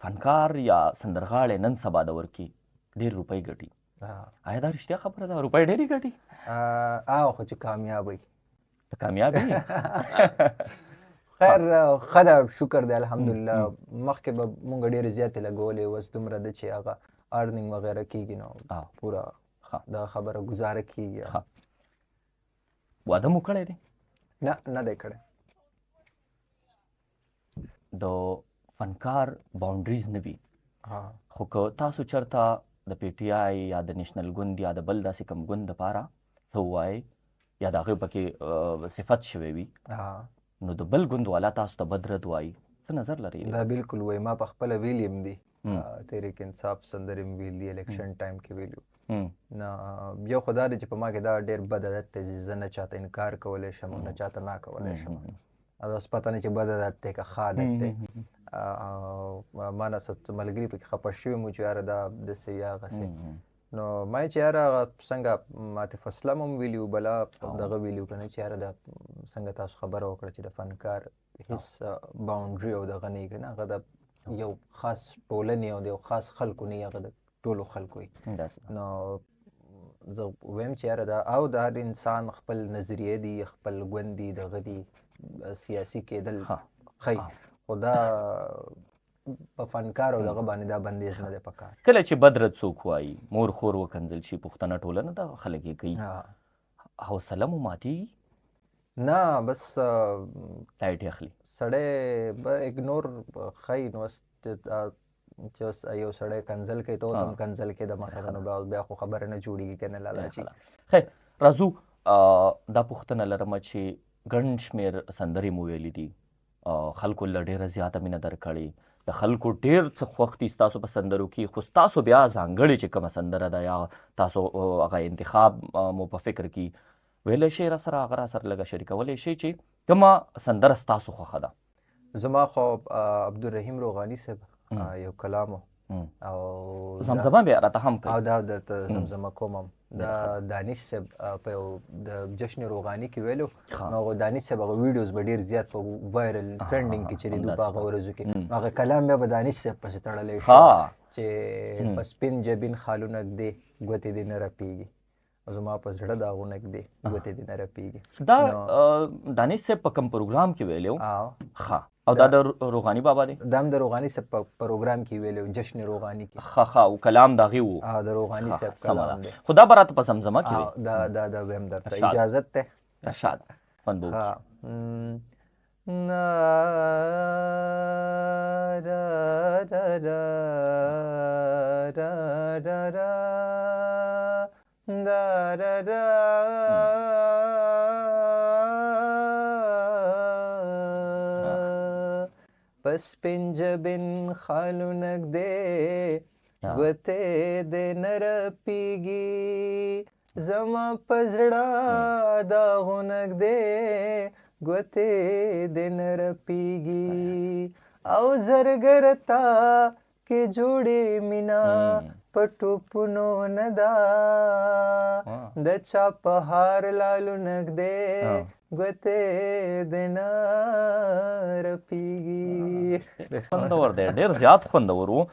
فنکار یا سندرغاړی نن سبا دور کې ډېر روپۍ ګټي. آیا دا رښتیا خبره ده روپۍ ډېرې ګټي؟ خو چې کامیاب وي ته کامیاب یې؟ خیر ښه ده شکر دی الحمدلله. مخکې به مونږ ډېرې زیاتې لګولې اوس دومره ده چې هغه ارننګ وغیره کېږي نو پوره دا خبره ګزاره کېږي. واده مو کړی دی؟ نه دی کړی. د فنکار باونډریز نه وي خو که تاسو چېرته د پی ټي آی یا د نیشنل ګوند یا د بل داسې کوم ګوند دپاره څه ووایئ یا د هغې پکې صفت شوی وي نو د بل ګوند والا تاسو ته بد رد وایي څه نظر لرئ؟ دا بالکل وایي. ما په خپله ویلي هم دي تحریک انصاف سندرې مې ویل دي الیکشن ټایم کې ویلي. نه یو خو دا دی چې په ما کې دا ډېر بد عادت دی چې زه نه چاته انکار کولی شم نه چاته نه کولی شم. اوس پته نه چې بد عادت دی که ښه عادت دی. ما نه ملګري پکې خفه شوي مو چې یاره دا داسې یا هغسې نو ما یې چې یاره هغه څنګه عاطف اسلم هم ویلي وو بله دغه ویلي وو که نه چې یاره دا څنګه تاسو خبره وکړه چې د فنکار هېڅ باونډري او دغه نه وي که نه هغه د یو خاص ټولنې او د یو خاص خلکو نه هغه د ټولو خلکو وي. نو زه وایم چې یاره دا او د هر انسان خپل نظریې دي خپل ګوند دي دغه دي سیاسي کېدل ښایي خو دا په فنکار او دغه باندې دا بندیز نه دی پکار. کله چې بد رد څوک وایي مور خور وکنځل شي پښتنه ټولنه دغه خلک یې کوي حوصله مو ماتېږي؟ نه بس لایټ یې اخلي سړی به اګنور ښایي نو چې اوس یو سړی کنځل کوي ته اوس هم کنځل کوې د مخې نو بیا خو خبره نه جوړېږي که نه لالا چې خیر راځو دا پوښتنه لرمه چې ګڼ شمېر سندرې مو ویلي دي خلکو له ډېره زیاته مینه درکړې د خلکو ډېر څه خوښ دي ستاسو په سندرو کې خو ستاسو بیا ځانګړې چې کومه سندره ده یا تاسو هغه انتخاب مو په فکر کې ویلی شئ را سره هغه را سره لږه شریکولی شئ چې کومه سندره ستاسو خوښه ده؟ زما خو عبدالرحیم روغاني صاحب یو کلام او زمزمه بیا راته هم کوي او دا درته زمزمه کوم هم دا دانش صاحب په یو د جشن روغاني کې ویلو نو هغه دانش صاحب هغه ویډیوز به ډېر زیات په وایرل ټرینډینګ کې چلیدو په هغه ورځو کې هغه کلام بیا به دانش صاحب پسې تړلی شو چې په سپین جبین خالونه ږدې ګوتې دې نه رپېږي زما په زړه د هغو نږدې ګوتې دې نه رپېږي. دا دانش صاحب په کوم پروګرام کې ویلی و؟ ښه او دا د روغاني بابا دی؟ دا هم د روغاني صاحب په پروګرام کې ویلی و جشن روغاني کې. ښه او کلام د هغې و؟ د روغاني صاحب کلام دی. خو دا به راته په زمزمه کې وي؟ دا ویم درته اجازت دی. ارشاد خوند به وکړي. پس پنجبن خالو نږدې ګوتې دې نه رپېږي زما په زړه د هغو نږدې ګوتې دې نه رپېږي او زرګر تا کې جوړې مینا په ټوپونو نه ده د چا په هار لالو نږدې ګوتې دې نه رپېږي. خوندور دی ډېر زیات خوندور و.